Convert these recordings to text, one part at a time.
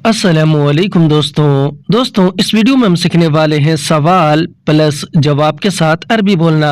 अस्सलामुअलैकुम दोस्तों इस वीडियो में हम सीखने वाले हैं सवाल प्लस जवाब के साथ अरबी बोलना।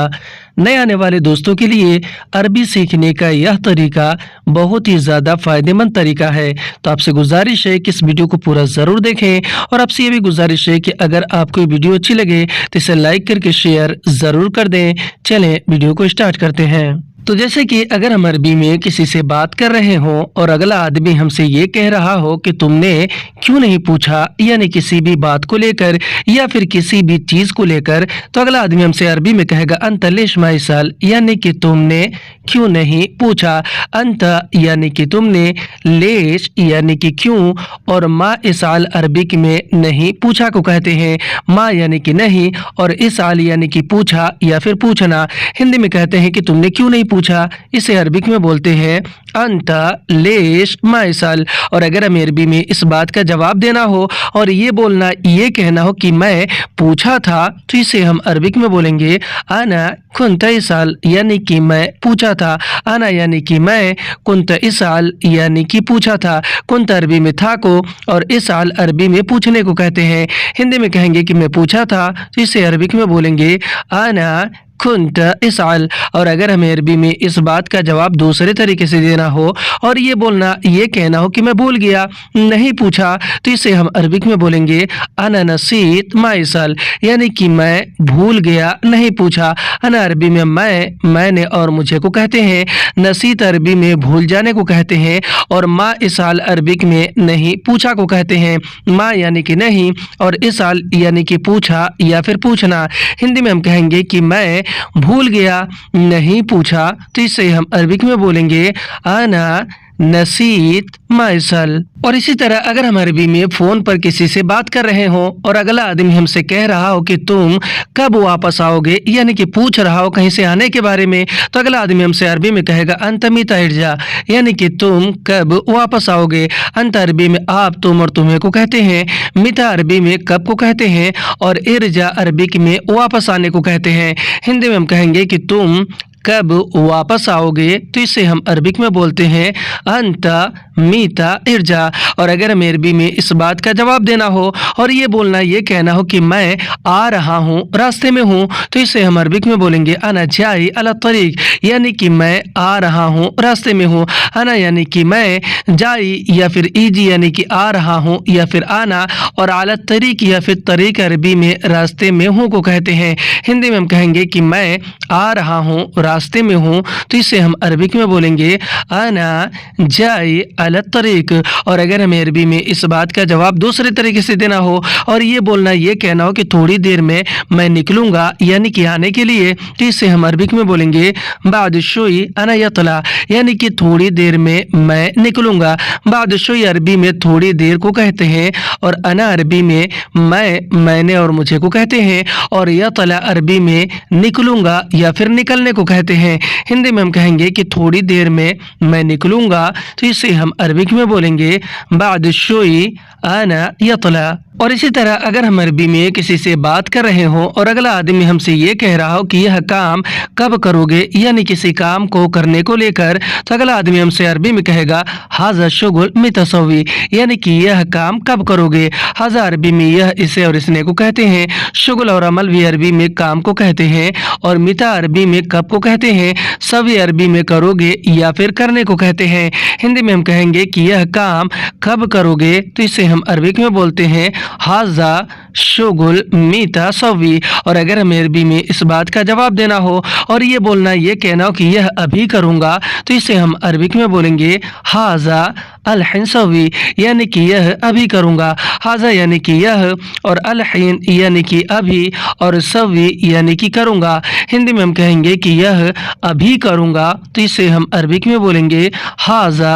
नए आने वाले दोस्तों के लिए अरबी सीखने का यह तरीका बहुत ही ज़्यादा फ़ायदेमंद तरीका है, तो आपसे गुजारिश है कि इस वीडियो को पूरा ज़रूर देखें और आपसे ये भी गुजारिश है कि अगर आपको ये वीडियो अच्छी लगे तो इसे लाइक करके शेयर ज़रूर कर दें। चलें वीडियो को स्टार्ट करते हैं। तो जैसे कि अगर हम अरबी में किसी से बात कर रहे हों और अगला आदमी हमसे ये कह रहा हो कि तुमने क्यों नहीं पूछा, यानी किसी भी बात को लेकर या फिर किसी भी चीज़ को लेकर, तो अगला आदमी हमसे अरबी में कहेगा अंत लेश मा इसाल, यानी कि तुमने क्यों नहीं पूछा। अंत यानी कि तुमने, लेश यानी कि क्यों, और मा इसाल अरबिक में नहीं पूछा को कहते हैं। मा यानी कि नहीं और इसाल यानी कि पूछा या फिर पूछना। हिंदी में कहते हैं कि तुमने क्यों नहीं पूछा, इसे अरबिक में बोलते हैं अंता लेश माइसल। और अगर हमें अरबी में इस बात का जवाब देना हो और ये बोलना, ये कहना हो कि मैं पूछा था, तो इसे हम अरबिक में बोलेंगे आना कुंत इसाल, यानी कि मैं पूछा था। आना यानी कि मैं, कुंत इसाल यानी कि पूछा था। कुंत अरबी में था को और इसाल अरबी में पूछने को कहते हैं। हिंदी में कहेंगे कि मैं पूछा था, तो इसे अरबिक में बोलेंगे आना कुंत इसाल। और अगर हमें अरबी में इस बात का जवाब दूसरे तरीके से देना हो और ये बोलना, ये कहना हो कि मैं भूल गया, नहीं पूछा, तो इसे हम अरबिक में बोलेंगे अना नसीत माइसल, यानी कि मैं भूल गया, नहीं पूछा। अना अरबी में मैंने और मुझे को कहते हैं। नसीत अरबी में भूल जाने को कहते हैं और मा इसाल अरबिक में नहीं पूछा को कहते हैं। मा यानी कि नहीं और इसाल यानी कि पूछा या फिर पूछना। हिंदी में हम कहेंगे कि मैं भूल गया, नहीं पूछा, तो इसे हम अरबिक में बोलेंगे आना नसीत माइसल। और इसी तरह अगर हम अरबी में फ़ोन पर किसी से बात कर रहे हों और अगला आदमी हमसे कह रहा हो कि तुम कब वापस आओगे, यानी कि पूछ रहा हो कहीं से आने के बारे में, तो अगला आदमी हमसे अरबी में कहेगा अंत मीता इर्जा, यानी कि तुम कब वापस आओगे। अंत अरबी में आप, तुम और तुम्हें को कहते हैं। मीता अरबी में कब को कहते हैं और इर्जा अरबिक में वापस आने को कहते हैं। हिंदी में हम कहेंगे कि तुम कब वापस आओगे, तो इसे हम अरबिक में बोलते हैं अंता मीता इर्जा। और अगर हमें अरबी में इस बात का जवाब देना हो और ये बोलना, ये कहना हो कि मैं आ रहा हूँ, रास्ते में हूँ, तो इसे हम अरबिक में बोलेंगे अना जाई अला तरीक, यानी कि मैं आ रहा हूँ, रास्ते में हूँ। अना यानी कि मैं, जाई या फिर ईजी यानी कि आ रहा हूँ या फिर आना, और अला तरीक या फिर तरीक अरबी में रास्ते में हूँ को कहते हैं। हिंदी में हम कहेंगे कि मैं आ रहा हूँ, रास्ते में हूँ, तो इसे हम अरबिक में बोलेंगे आना जाई अला तरीक। और अगर हमें अरबी में इस बात का जवाब दूसरे तरीके से देना हो और ये बोलना, ये कहना हो कि थोड़ी देर में मैं निकलूंगा, यानी कि आने के लिए, तो इसे हम अरबिक में बोलेंगे बाद शोई अना यतला, यानी कि थोड़ी देर में मैं निकलूंगा। बाद शोई अरबी में थोड़ी देर को कहते हैं और अना अरबी में मैंने और मुझे को कहते हैं, और यतला अरबी में निकलूंगा या फिर निकलने को कहते हैं। हिंदी में हम कहेंगे कि थोड़ी देर में मैं निकलूंगा, तो इसे हम अरबिक में बोलेंगे बाद शोई आना यतला। और इसी तरह अगर हम अरबी में किसी से बात कर रहे हों और अगला आदमी हमसे ये कह रहा हो कि यह काम कब करोगे, यानी किसी काम को करने को लेकर, तो अगला आदमी हमसे अरबी में कहेगा हाजा शुगुल मितसवी, यानी कि यह काम कब करोगे। हाजा अरबी में यह, इसे और इसने को कहते हैं। शुगुल और अमल भी अरबी में काम को कहते हैं और मिता अरबी में कब को कहते हैं। सभी अरबी में करोगे या फिर करने को कहते हैं। हिंदी में हम कहेंगे कि यह काम कब करोगे, तो इसे हम अरबिक में बोलते हैं हाजा शुगुल मीता सवी। और अगर हमें अरबी में इस बात का जवाब देना हो और ये बोलना, ये कहना हो कि यह अभी करूँगा, तो इसे हम अरबिक में बोलेंगे हाजा अलहिन सवी, यानी कि यह अभी करूँगा। हाजा यानी कि यह और अलहिन यानी कि अभी और सवी यानी कि करूँगा। हिंदी में हम कहेंगे कि यह अभी करूँगा, तो इसे हम अरबिक में बोलेंगे हाजा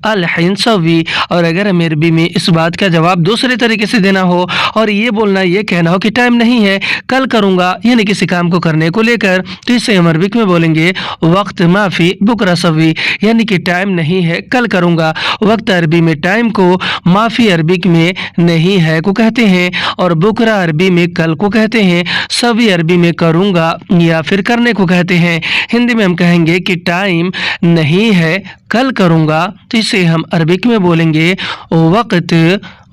अलहिन सवी। और अगर हमें अरबी में इस बात का जवाब दूसरे तरीके से देना हो और ये बोलना, ये कहना हो कि टाइम नहीं है, कल करूँगा, यानी किसी काम को करने को लेकर, तो इसे हम अरबिक में बोलेंगे वक्त माफ़ी बुकरा सवी, यानी कि टाइम नहीं है, कल करूँगा। वक्त अरबी में टाइम को, माफ़ी अरबिक में नहीं है को कहते हैं और बुकरा अरबी में कल को कहते हैं। सभी अरबी में करूँगा या फिर करने को कहते हैं। हिंदी में हम कहेंगे कि टाइम नहीं है, कल करूँगा, तो इसे हम अरबिक में बोलेंगे वक्त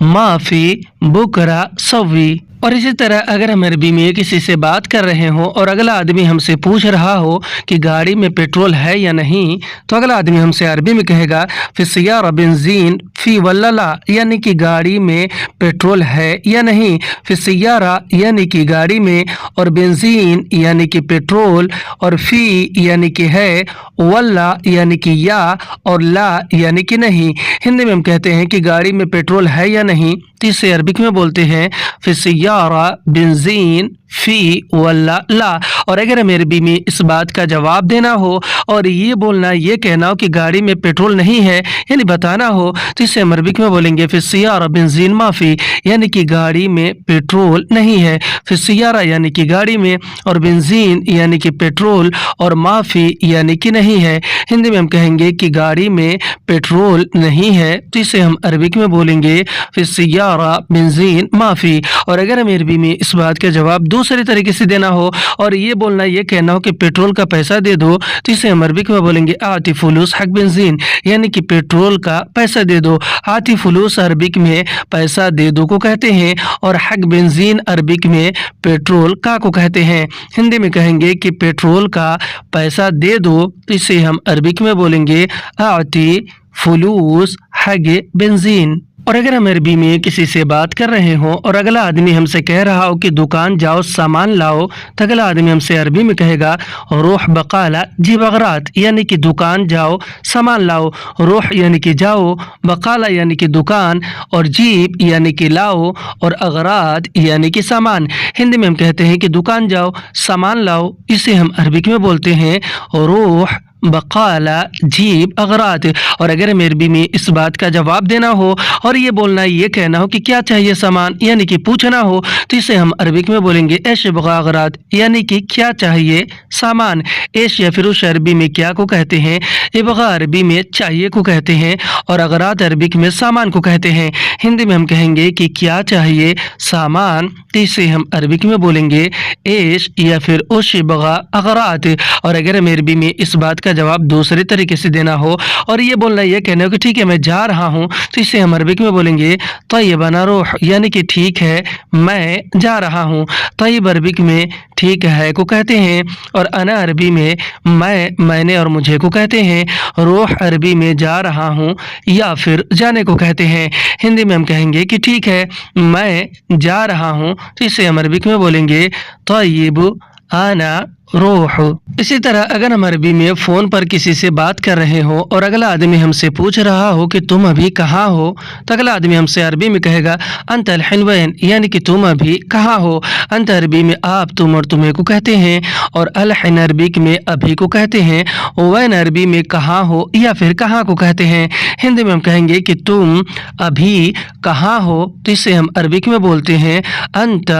माफी बुकरा सवी। और इसी तरह अगर हम अरबी में किसी से बात कर रहे हो और अगला आदमी हमसे पूछ रहा हो कि गाड़ी में पेट्रोल है या नहीं, तो अगला आदमी हमसे अरबी में कहेगा फिस्यारा बेंजीन फी वल्ला ला, यानी कि गाड़ी में पेट्रोल है या नहीं। फिस्यारा यानी कि गाड़ी में, और बेंजीन यानी कि पेट्रोल, और फी यानी कि है, वल्ला यानी कि या, और ला यानी कि नहीं। हिंदी में हम कहते हैं कि गाड़ी में पेट्रोल है या नहीं, तो इसे अरबिक में बोलते हैं फिस्यारा बेंजीन फी वल्ला ला। और अगर हमें अरबी में इस बात का जवाब देना हो और ये बोलना, ये कहना हो कि गाड़ी में पेट्रोल नहीं है, यानी बताना हो, तो इसे हम अरबिक में बोलेंगे फिस्यारा बेंजीन माफी, यानी कि गाड़ी में पेट्रोल नहीं है। फिस्यारा यानी कि गाड़ी में, और बेंजीन यानी कि पेट्रोल, और माफी यानी कि नहीं है। हिंदी में हम कहेंगे कि गाड़ी में पेट्रोल नहीं है, तो इसे हम अरबिक में बोलेंगे फिस्यारा बेंजीन माफी। और अगर हमें अरबी में इस बात का जवाब दूसरे तरीके से देना हो और ये बोलना, ये कहना हो कि पेट्रोल का पैसा दे दो, तो इसे हम अरबिक में बोलेंगे आती फुलूस हक बेंजीन, यानी कि पेट्रोल का पैसा दे दो। आती फुलूस अरबिक में पैसा दे दो को कहते हैं, और हक बेंजीन अरबिक में पेट्रोल का को कहते हैं। हिंदी में कहेंगे कि पेट्रोल का पैसा दे दो, तो इसे हम अरबिक में बोलेंगे आती फुलूस हक बेंजीन। और अगर हम अरबी में किसी से बात कर रहे हो और अगला आदमी हमसे कह रहा हो कि दुकान जाओ सामान लाओ, तो अगला आदमी हमसे अरबी में कहेगा रूह बकाला जी बगरात, यानी कि दुकान जाओ सामान लाओ। रूह यानी कि जाओ, बकाला यानी कि दुकान, और जीब यानी कि लाओ, और अगरात यानी कि सामान। हिंदी में हम कहते हैं कि दुकान जाओ सामान लाओ, इसे हम अरबिक में बोलते हैं रूह बकाला जीब अगरात। और अगर हमें अरबी में इस बात का जवाब देना हो और ये बोलना, ये कहना हो कि क्या चाहिए सामान, यानी कि पूछना हो, तो इसे हम अरबिक में बोलेंगे ऐश बगा अगरात, यानी कि क्या चाहिए सामान। ऐश या फिर उस अरबी में क्या को कहते हैं, इबगा अरबी में चाहिए को कहते हैं, और अगरात अरबिक में सामान को कहते हैं। हिंदी में हम कहेंगे कि क्या चाहिए सामान, तो इसे हम अरबिक में बोलेंगे ऐश या फिर उश बगा अगरात। और अगर हमें अरबी में इस बात का जवाब दूसरे तरीके से देना हो और ये बोलना, ये कहना हो कि ठीक है मैं जा रहा हूँ, तो इसे हम अरबिक में बोलेंगे तय्यबना रूह, यानी कि ठीक है मैं जा रहा हूँ। तय्यब अरबिक में ठीक है को कहते हैं, और अना अरबी में मैंने और मुझे को कहते हैं। रूह अरबी में जा रहा हूँ या फिर जाने को कहते हैं। हिंदी में हम कहेंगे कि ठीक है मैं जा रहा हूँ, तो इसे हम अरबिक में बोलेंगे तय्यब आना रूह। इसी तरह अगर हम अरबी में फ़ोन पर किसी से बात कर रहे हो और अगला आदमी हमसे पूछ रहा हो कि तुम अभी कहाँ हो, तो अगला आदमी हमसे अरबी में कहेगा अंत अल हिन वैन, यानी कि तुम अभी कहाँ हो। अंत अरबी में आप, तुम और तुम्हें को कहते हैं, और अल हिन अरबी में अभी को कहते हैं। वैन अरबी में कहाँ हो या फिर कहाँ को कहते हैं। हिंदी में हम कहेंगे कि तुम अभी कहाँ हो, तो इसे हम अरबिक में बोलते हैं अंत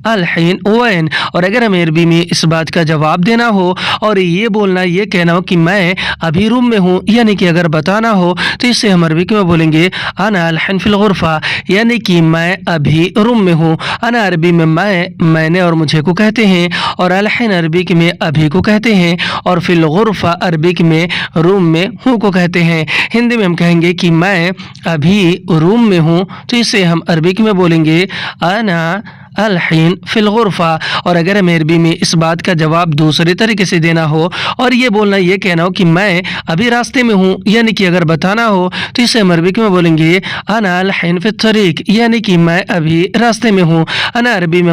अल हिन वैन। और अगर हमें अरबी में इस बात का जवाब देना हो और ये बोलना, ये कहना हो कि मैं अभी रूम में हूँ, यानी कि अगर बताना हो, तो इससे हम अरबी में बोलेंगे अना अल हिन फिल गुरफा, यानी कि मैं अभी रूम में हूँ। अना अरबी में मैंने और मुझे को कहते हैं, और अल हिन अरबी में अभी को कहते हैं, और फिल गुरफा अरबी में रूम में हूँ को कहते हैं। हिंदी में हम कहेंगे कि मैं अभी रूम में हूँ, तो इसे हम अरबी में बोलेंगे अना अल हिन फिल गुरफा। और अगर हमें अरबी में इस बात का जवाब दूसरे तरीके से देना हो और ये बोलना, ये कहना हो कि मैं अभी रास्ते में हूँ, यानी कि अगर बताना हो, तो इसे हम अरबी में बोलेंगे अना अल हिन फित तरीक, यानी कि मैं अभी रास्ते में हूँ। अना अरबी में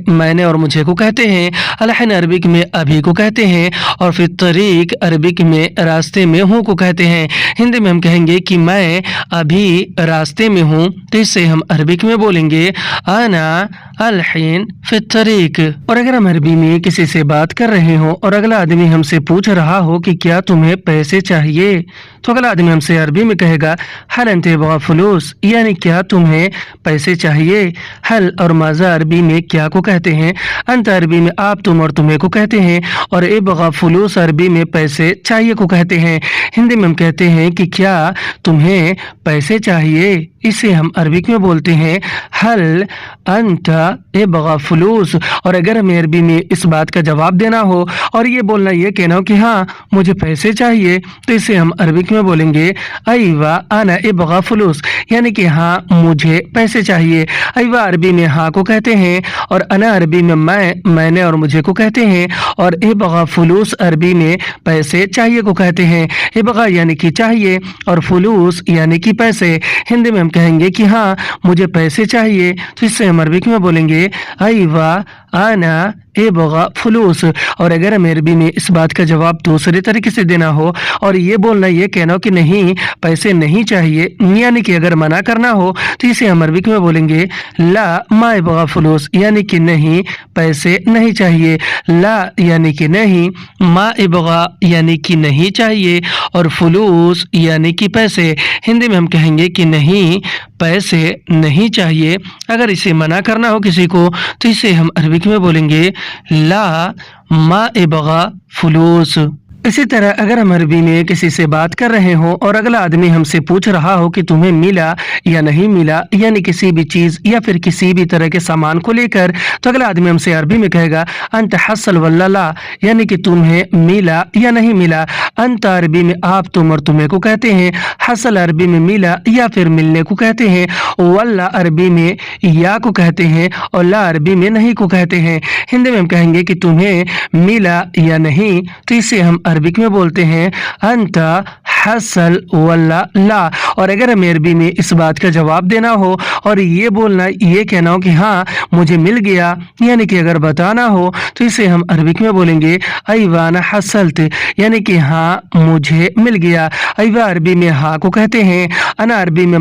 मैंने और मुझे को कहते हैं, अल हिन अरबी में अभी को कहते हैं, और फित तरीक अरबी में रास्ते में हूँ को कहते हैं। हिंदी में हम कहेंगे कि मैं अभी रास्ते में हूँ, तो इसे हम अरबी में बोलेंगे अना अल हिन फित तरीक। और अगर हम अरबी में किसी से बात कर रहे हो और अगला आदमी हमसे पूछ रहा हो कि क्या तुम्हें पैसे चाहिए, तो अगला आदमी हमसे अरबी में कहेगा हल अंत बगा फलूस, यानी क्या तुम्हें पैसे चाहिए। हल और माजा अरबी में क्या को कहते हैं, अंत अरबी में आप, तुम और तुम्हें को कहते हैं, और ए बगा फलूस अरबी में पैसे चाहिए को कहते हैं। हिंदी में हम कहते हैं कि क्या तुम्हें पैसे चाहिए, इसे हम अरबिक में बोलते हैं हल अंता इबगा फलूस। और अगर हमें अरबी में इस बात का जवाब देना हो और ये बोलना, ये कहना हो कि हाँ मुझे पैसे चाहिए, तो इसे हम अरबिक में बोलेंगे अयवा अना इबगा फलूस, यानी कि हाँ मुझे पैसे चाहिए। अयवा अरबी में हाँ को कहते हैं और अना अरबी में मैंने और मुझे को कहते हैं, और इबगा फलूस अरबी में पैसे चाहिए को कहते हैं। इबगा यानी कि चाहिए और फलूस यानी कि पैसे। हिंदी में हम कहेंगे कि हाँ मुझे पैसे चाहिए, तो इससे हम अरबिक में बोलेंगे अयवा आना इबगा फलूस। और अगर हमें अरबी में इस बात का जवाब दूसरे तरीके से देना हो और ये बोलना, ये कहना हो कि नहीं पैसे नहीं चाहिए, यानी कि अगर मना करना हो, तो इसे हम अरबिक में बोलेंगे ला मा इबगा फलूस, यानी कि नहीं पैसे नहीं चाहिए। ला यानी कि नहीं, मा इबगा यानी कि नहीं चाहिए, और फलूस यानी कि पैसे। हिंदी में हम कहेंगे कि नहीं पैसे नहीं चाहिए। अगर इसे मना करना हो किसी को, तो इसे हम अरबिक में बोलेंगे ला मा इबगा फलूस। इसी तरह अगर हम अरबी में किसी से बात कर रहे हो और अगला आदमी हमसे पूछ रहा हो कि तुम्हें मिला या नहीं मिला, यानी किसी भी चीज़ या फिर किसी भी तरह के सामान को लेकर, तो अगला आदमी हमसे अरबी में कहेगा अंत हसल वल्ला ला, यानी कि तुम्हें मिला या नहीं मिला। अंत अरबी में आप, तुम और तुम्हें को कहते हैं। हसल अरबी में मिला या फिर मिलने को कहते हैं। वल्ला अरबी में या को कहते हैं और ला अरबी में नहीं को कहते हैं। हिंदी में हम कहेंगे कि तुम्हें मिला या नहीं, तो इसे हम अरबिक में बोलते हैं अंता हसल वल्ला ला। और अगर हमें अरबी में इस बात का जवाब देना हो और ये बोलना, ये कहना हो कि हाँ मुझे मिल गया, यानी कि अगर बताना हो, तो इसे हम अरबिक में बोलेंगे अयवाना हसलत, यानी कि हाँ मुझे मिल गया। अयवा अरबी में हाँ को कहते हैं। अना अरबी में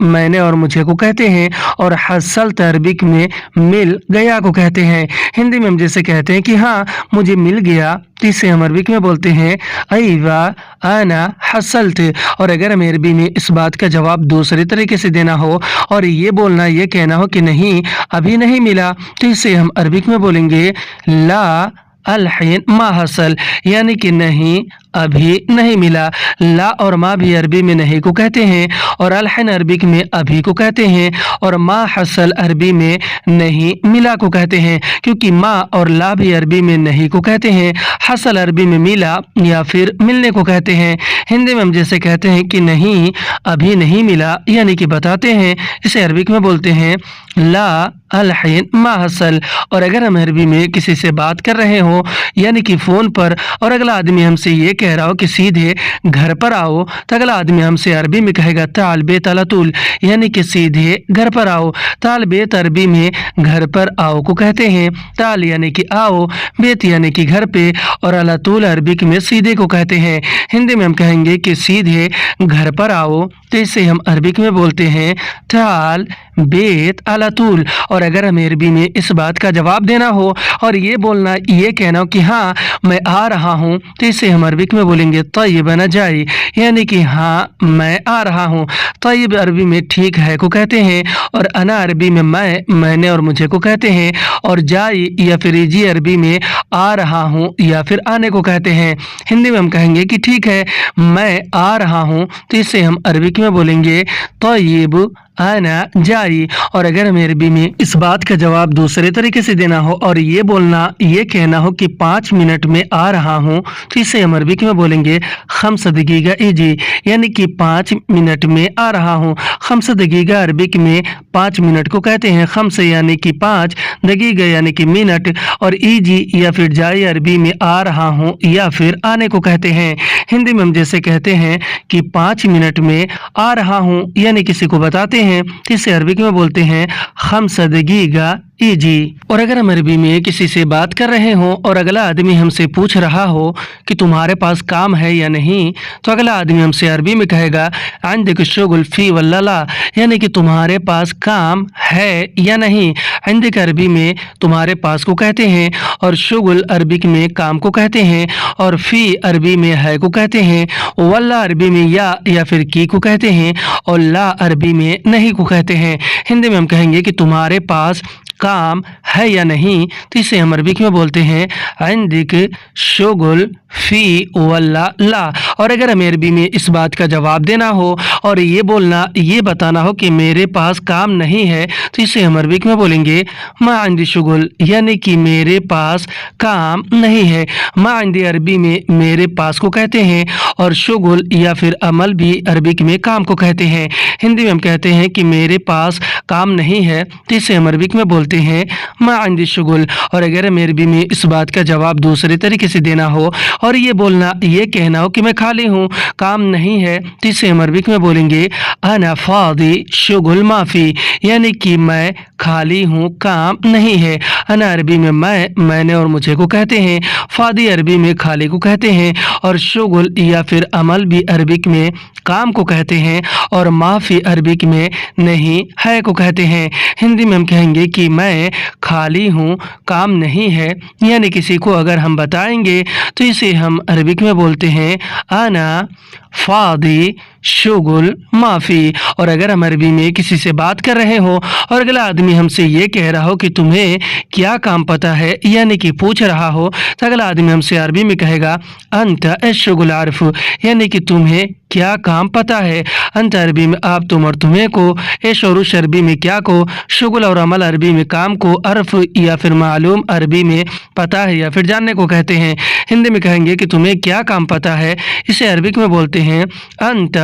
मैंने और मुझे को कहते हैं, और हसलत अरबिक में मिल गया को कहते हैं। हिंदी में हम जैसे कहते हैं कि हाँ मुझे मिल गया, तो इसे हम अरबिक में बोलते हैं अयवा आना हसलत। और अगर हमें अरबी में इस बात का जवाब दूसरे तरीके से देना हो और ये बोलना, ये कहना हो कि नहीं अभी नहीं मिला, तो इसे हम अरबिक में बोलेंगे ला अलहिन मा हसल, यानी कि नहीं अभी नहीं मिला। ला और मा भी अरबी में नहीं को कहते हैं, और अलहिन अरबिक में अभी को कहते हैं, और मा हसल अरबी में नहीं मिला को कहते हैं, क्योंकि मा और ला भी अरबी में नहीं को कहते हैं। हसल अरबी में मिला या फिर मिलने को कहते हैं। हिंदी में हम जैसे कहते हैं कि नहीं अभी नहीं मिला, यानी कि बताते हैं, इसे अरबिक में बोलते हैं ला अलहिन मा हसल। और अगर हम अरबी में किसी से बात कर रहे हो, यानी कि फ़ोन पर, और अगला आदमी हमसे ये कह रहा हो कि सीधे घर पर आओ, तो अगला आदमी हमसे अरबी में कहेगा ताल बेत अलातुल, यानी कि सीधे घर पर आओ। ताल बेत अरबी में घर पर आओ को कहते हैं। ताल यानी कि आओ, बेत यानी कि घर पे, और अलातुल अरबिक में सीधे को कहते हैं। हिंदी में हम कहेंगे कि सीधे घर पर आओ, तो इसे हम अरबिक में बोलते हैं ताल बेत अलातुल। और अगर हमें अरबी में इस बात का जवाब देना हो और ये बोलना, ये कहना हो कि हाँ मैं आ रहा हूँ, तो इसे हम अरबिक में बोलेंगे तय्यब न जाई, यानी कि हाँ मैं आ रहा हूँ। तय्यब अरबी में ठीक है को कहते हैं, और अना अरबी में मैंने और मुझे को कहते हैं, और जाई या फिर जी अरबी में आ रहा हूँ या फिर आने को कहते हैं। हिंदी में हम कहेंगे कि ठीक है मैं आ रहा हूँ, तो इसे हम अरबिक में बोलेंगे तय्यब आना जाई। और अगर हमें अरबी में इस बात का जवाब दूसरे तरीके से देना हो और ये बोलना, ये कहना हो कि 5 मिनट में आ रहा हूँ, तो इसे हम अरबी में बोलेंगे खम्स दकीका इजी, यानी कि 5 मिनट में आ रहा हूँ। खम्स दकीका अरबिक में 5 मिनट को कहते हैं। खम्स यानी कि 5, दकीका यानी कि मिनट, और इजी या फिर जाई अरबी में आ रहा हूँ या फिर आने को कहते हैं। हिंदी में हम जैसे कहते हैं कि 5 मिनट में आ रहा हूँ, यानी किसी को बताते हैं, इसे अरबिक में बोलते हैं खम्स दकीका इजी। और अगर हम अरबी में किसी से बात कर रहे हो और अगला आदमी हमसे पूछ रहा हो कि तुम्हारे पास काम है या नहीं, तो अगला आदमी हमसे अरबी में कहेगा अंदक शुगुल फी वल्ला ला, यानी कि तुम्हारे पास काम है या नहीं। अंदक अरबी में तुम्हारे पास को कहते हैं, और शुगुल अरबिक में काम को कहते हैं, और फी अरबी में है को कहते हैं, वल्ला अरबी में या फिर की को कहते हैं, और ला अरबी में नहीं को कहते हैं। हिंदी में हम कहेंगे कि तुम्हारे पास काम है या नहीं, तो इसे हम अरबिक में बोलते हैं इंदिक शुगुल फी वल्ला ला। और अगर हमें अरबी में इस बात का जवाब देना हो और ये बताना हो कि मेरे पास काम नहीं है, तो इसे हम अरबिक में बोलेंगे मा इंदी शुगुल, यानी कि मेरे पास काम नहीं है। मा इंदी अरबी में मेरे पास को कहते हैं और शुगुल या फिर अमल भी अरबिक में काम को कहते हैं। हिंदी में हम कहते हैं कि मेरे पास काम नहीं है, तो इसे हम अरबिक में बोलते हैं मा इंदी शुगुल। और अगर हमें अरबी में इस बात का जवाब दूसरे तरीके से देना हो और ये कहना हो कि मैं खाली हूँ, काम नहीं है, तो इसे हम अरबिक में बोलेंगे अना फादी शुगुल माफी, यानी कि मैं खाली हूँ, काम नहीं है। अना अरबी में मैंने और मुझे को कहते हैं, फादी अरबी में खाली को कहते हैं और शुगुल या फिर अमल भी अरबिक में काम को कहते हैं और माफी अरबिक में नहीं है को कहते हैं। हिंदी में हम कहेंगे कि मैं खाली हूँ, काम नहीं है, यानी किसी को अगर हम बताएंगे तो इसे हम अरबिक में बोलते हैं अना फादी शुगुल माफ़ी। और अगर हम अरबी में किसी से बात कर रहे हो और अगला आदमी हमसे ये कह रहा हो कि तुम्हें क्या काम पता है, यानी कि पूछ रहा हो, तो अगला आदमी हमसे अरबी में कहेगा अंत शुगुल आर्फ, यानी कि तुम्हें क्या काम पता है। अंत अरबी में आप, तुम और तुम्हें को, एश और उश अरबी में क्या को, शुगुल और अमल अरबी में काम को, अर्फ या फिर मालूम अरबी में पता है या फिर जानने को कहते हैं। हिंदी में कहेंगे कि तुम्हें क्या काम पता है, इसे अरबिक में बोलते हैं अंत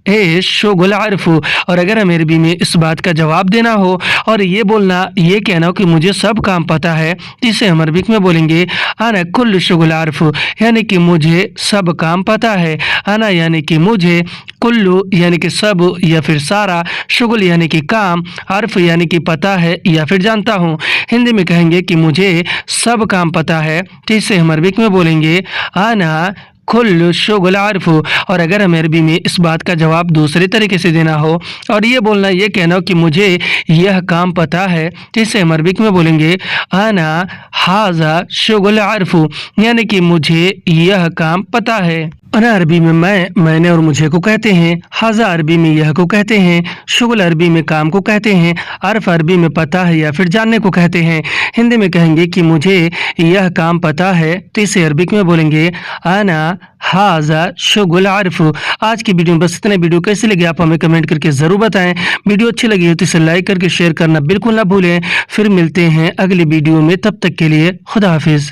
एश शुगुल आर्फ। और अगर हमें अरबी में इस बात का जवाब देना हो और ये कहना हो कि मुझे सब काम पता है, तो इसे हम अरबिक में बोलेंगे अना कुल्लु शुगुल आर्फ, यानी कि मुझे सब काम पता है। अना यानी कि मुझे, कुल्लु यानी कि सब या फिर सारा, शुगुल यानी कि काम, अर्फ यानी कि पता है या फिर जानता हूँ। हिंदी में कहेंगे कि मुझे सब काम पता है, तो इसे हम अरबिक में बोलेंगे अना कुल्लु शुगुल आर्फ। और अगर हमें अरबी में इस बात का जवाब दूसरे तरीके से देना हो और ये कहना हो कि मुझे यह काम पता है, तो इसे हम अरबिक में बोलेंगे अना हाजा शुगुल आर्फ, यानी कि मुझे यह काम पता है। अना अरबी में मैंने और मुझे को कहते हैं, हाजा अरबी में यह को कहते हैं, शुगुल अरबी में काम को कहते हैं, अर्फ अरबी में पता है या फिर जानने को कहते हैं। हिंदी में कहेंगे कि मुझे यह काम पता है, तो इसे अरबिक में बोलेंगे अना हाजा शुगुल आर्फ। आज की वीडियो में बस इतना। वीडियो कैसी लगी आप हमें कमेंट करके ज़रूर बताएं। वीडियो अच्छी लगी हो तो इसे लाइक करके शेयर करना बिल्कुल ना भूलें। फिर मिलते हैं अगली वीडियो में, तब तक के लिए खुदा हाफिज़।